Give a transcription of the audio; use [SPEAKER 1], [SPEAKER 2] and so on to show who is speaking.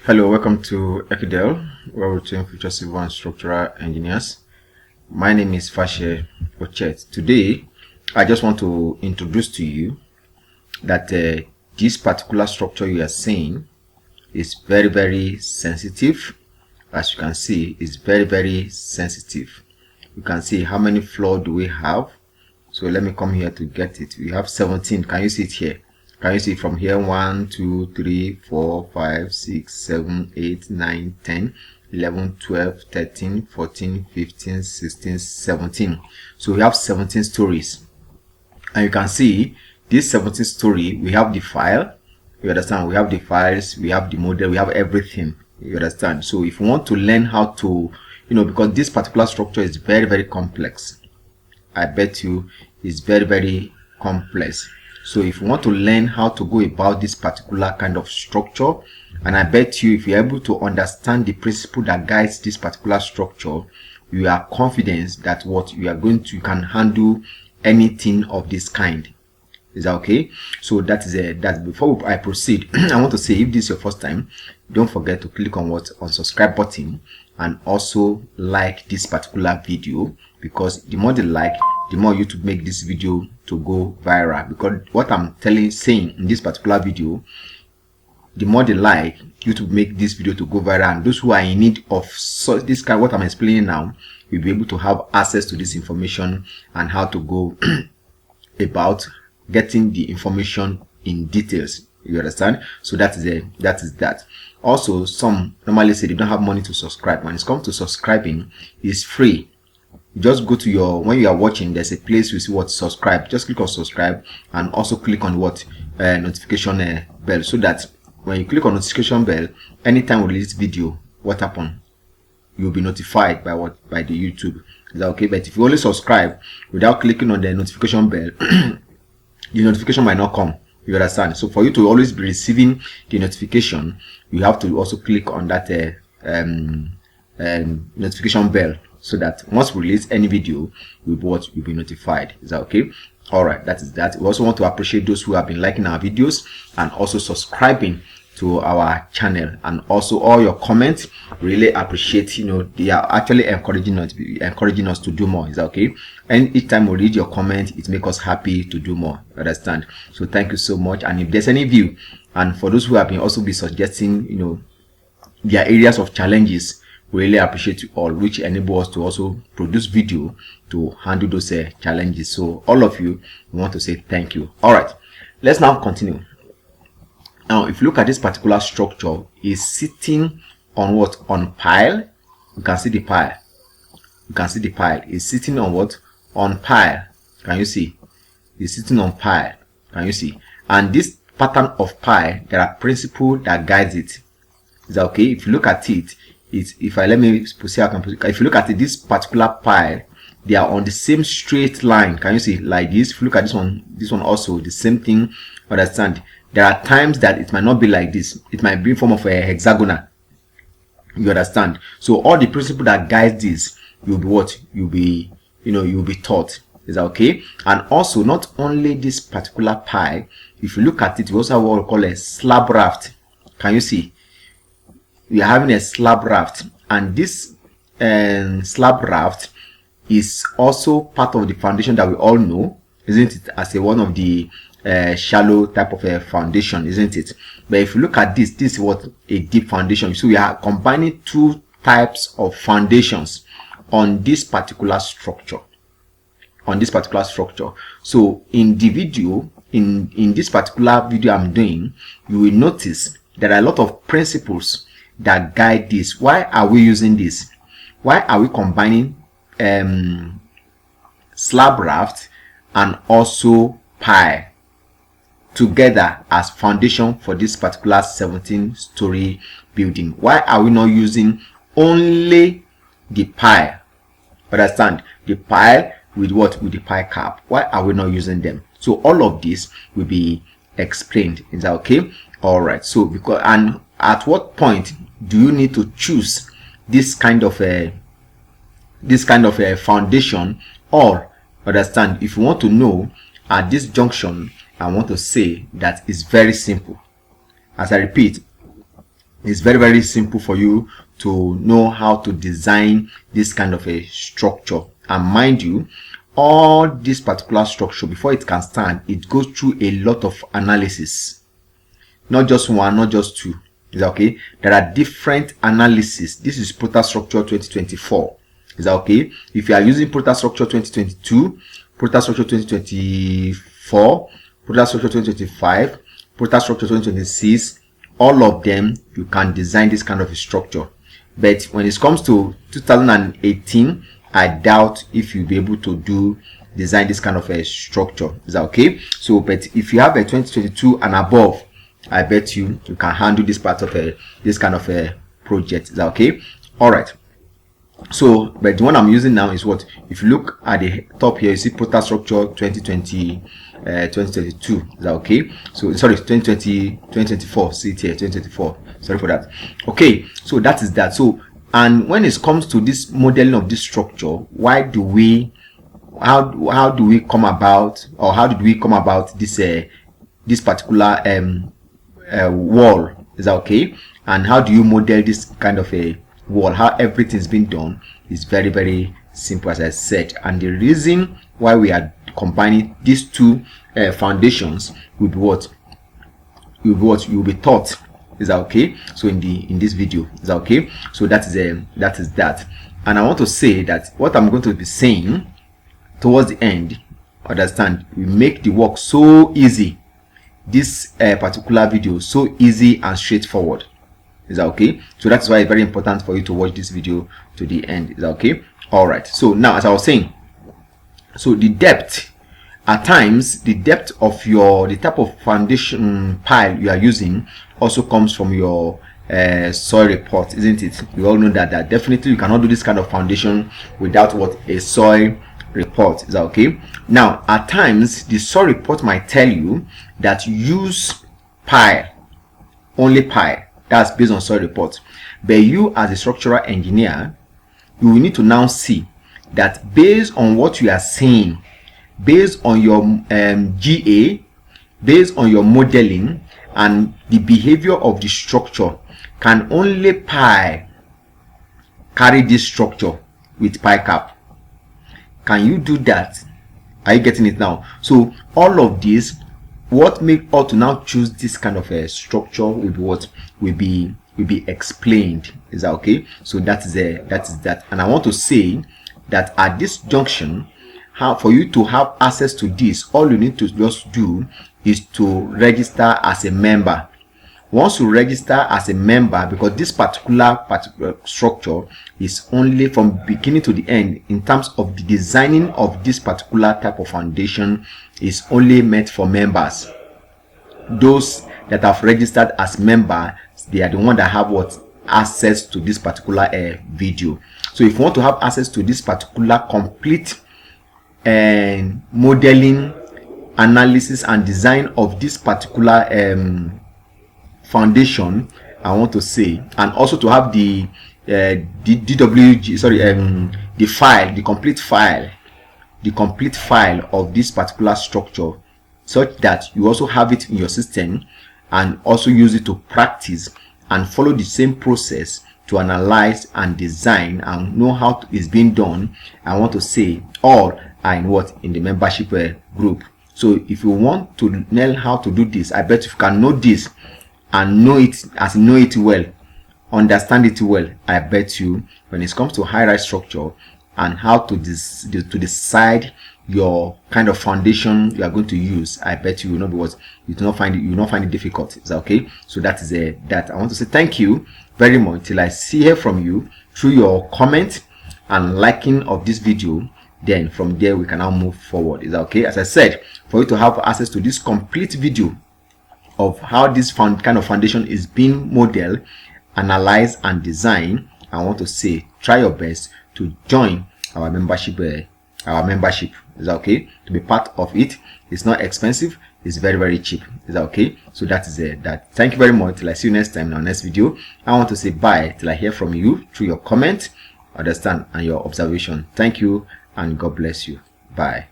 [SPEAKER 1] Hello, welcome to Ekidel, where we train future civil and structural engineers. My name is Fashe Ochet. Today, I just want to introduce to you that this particular structure you are seeing is very sensitive. As you can see, it's very sensitive. You can see how many floors do we have. So let me come here to get it. We have 17. Can you see it here? Can you see from here? 1, 2, 3, 4, 5, 6, 7, 8, 9, 10, 11, 12, 13, 14, 15, 16, 17. So we have 17 stories. And you can see this 17 story, we have the file. You understand? We have the files, we have the model, we have everything. You understand? So if you want to learn how to, because this particular structure is very complex. I bet you it's very complex. So if you want to learn how to go about this particular kind of structure, and I bet you if you're able to understand the principle that guides this particular structure, you are confident that what you are going to, you can handle anything of this kind. Is that okay? So that is that. Before I proceed, I want to say, if this is your first time, don't forget to click on subscribe button and also like this particular video, because the more they like, the more YouTube make this video to go viral. Because what I'm saying in this particular video, the more they like, YouTube make this video to go viral, and those who are in need of this kind, what I'm explaining now, will be able to have access to this information and how to go about getting the information in details. You understand? So that is that. Also, some normally say they don't have money to subscribe. When it comes to subscribing, it's free. Just go to when you are watching, there's a place you see what subscribe. Just click on subscribe and also click on notification bell, so that when you click on notification bell, anytime we release video, what happen, you'll be notified by the YouTube. Is that okay? But if you only subscribe without clicking on the notification bell, the notification might not come. You understand? So for you to always be receiving the notification, you have to also click on that notification bell, so that once we release any video, you'll be notified. Is that okay? All right, that is that. We also want to appreciate those who have been liking our videos and also subscribing to our channel, and also all your comments. Really appreciate. They are actually encouraging us to do more. Is that okay? And each time we read your comment, it makes us happy to do more. Understand? So thank you so much. And if there's any view, and for those who have been also be suggesting, their areas of challenges, we really appreciate you all, which enable us to also produce video to handle those challenges. So all of you, we want to say thank you. All right, let's now continue. Now, if you look at this particular structure, is sitting on what? On pile. You can see the pile. You can see the pile. Is sitting on what? On pile. Can you see? Is sitting on pile. Can you see? And this pattern of pile, there are principles that guides it. Is that okay? If you look at it, if you look at it, this particular pile, they are on the same straight line. Can you see? Like this. If you look at this one also the same thing. Understand? There are times that it might not be like this. It might be in form of a hexagonal. You understand? So all the principle that guides this, you'll be what? You'll be taught. Is that okay? And also, not only this particular pile, if you look at it, we also have what we call a slab raft. Can you see? We are having a slab raft, and this slab raft is also part of the foundation that we all know, isn't it? As one of the shallow type of a foundation, isn't it? But if you look at this is what a deep foundation. So we are combining two types of foundations on this particular structure. So in the video, in this particular video I'm doing, you will notice there are a lot of principles that guide this. Why are we using this? Why are we combining slab raft and also pile together as foundation for this particular 17-story building? Why are we not using only the pile? Understand? The pile with what? With the pile cap. Why are we not using them? So all of this will be explained. Is that okay? All right. So and at what point do you need to choose this kind of a foundation? Or understand, if you want to know at this junction, I want to say that it's very simple. As I repeat, it's very, very simple for you to know how to design this kind of a structure. And mind you, all this particular structure, before it can stand, it goes through a lot of analysis. Not just one, not just two. Is that okay? There are different analysis. This is ProtaStructure 2024. Is that okay? If you are using ProtaStructure 2022, ProtaStructure 2024, ProtaStructure 2025, ProtaStructure 2026, all of them, you can design this kind of a structure. But when it comes to 2018, I doubt if you'll be able to design this kind of a structure. Is that okay? So, but if you have a 2022 and above, I bet you can handle this part of this kind of a project. Is that okay? All right. So, but the one I'm using now is what? If you look at the top here, you see ProtaStructure 2020, 2022. Is that okay? So, sorry, 2020, 2024. See it here, 2024. Sorry for that. Okay, so that is that. So, and when it comes to this modeling of this structure, why do we, how do we come about, or how did we come about this this particular wall? Is that okay? And how do you model this kind of a wall? How everything's been done is very, very simple, as I said. And the reason why we are combining these two foundations will be what you will be taught. Is that okay? So in this video, is that okay? So that is that. And I want to say that what I'm going to be saying towards the end, understand, we make the work so easy. This particular video so easy and straightforward. Is that okay? So that's why it's very important for you to watch this video to the end. Is that okay? All right. So now, as I was saying, so the depth, at times the depth of the type of foundation pile you are using also comes from your soil report, isn't it? We all know that definitely you cannot do this kind of foundation without what? A soil report. Is that okay? Now, at times the soil report might tell you that use pile, only pile. That's based on soil report. But you, as a structural engineer, you will need to now see that based on what you are saying, based on your GA, based on your modeling and the behavior of the structure, can only pile carry this structure with pile cap? Can you do that? Are you getting it now? So all of this, what make us to now choose this kind of a structure will be what will be explained. Is that okay? So that is that. And I want to say that at this junction, for you to have access to this, all you need to just do is to register as a member. Once you register as a member, because this particular structure is only from beginning to the end in terms of the designing of this particular type of foundation, is only meant for members. Those that have registered as members, they are the one that have what? Access to this particular video. So if you want to have access to this particular complete modeling, analysis and design of this particular foundation, I want to say, and also to have the DWG, sorry, the file, the complete file of this particular structure, such that you also have it in your system and also use it to practice and follow the same process to analyze and design and know how it's being done. I want to say all are in the membership group. So if you want to learn how to do this, I bet if you can know this and know it well, understand it well, I bet you when it comes to high-rise structure and how to decide your kind of foundation you are going to use, I bet you will not be what you will not find it difficult. Is that okay? So that is that. I want to say thank you very much till I hear from you through your comment and liking of this video. Then from there we can now move forward. Is that okay? As I said, for you to have access to this complete video of how this kind of foundation is being modeled, analyzed and designed, I want to say try your best to join our membership. Is that okay? To be part of it. It's not expensive, it's very, very cheap. Is that okay? So that is that. Thank you very much. Till I see you next time in our next video. I want to say bye till I hear from you through your comment, understand, and your observation. Thank you and God bless you. Bye.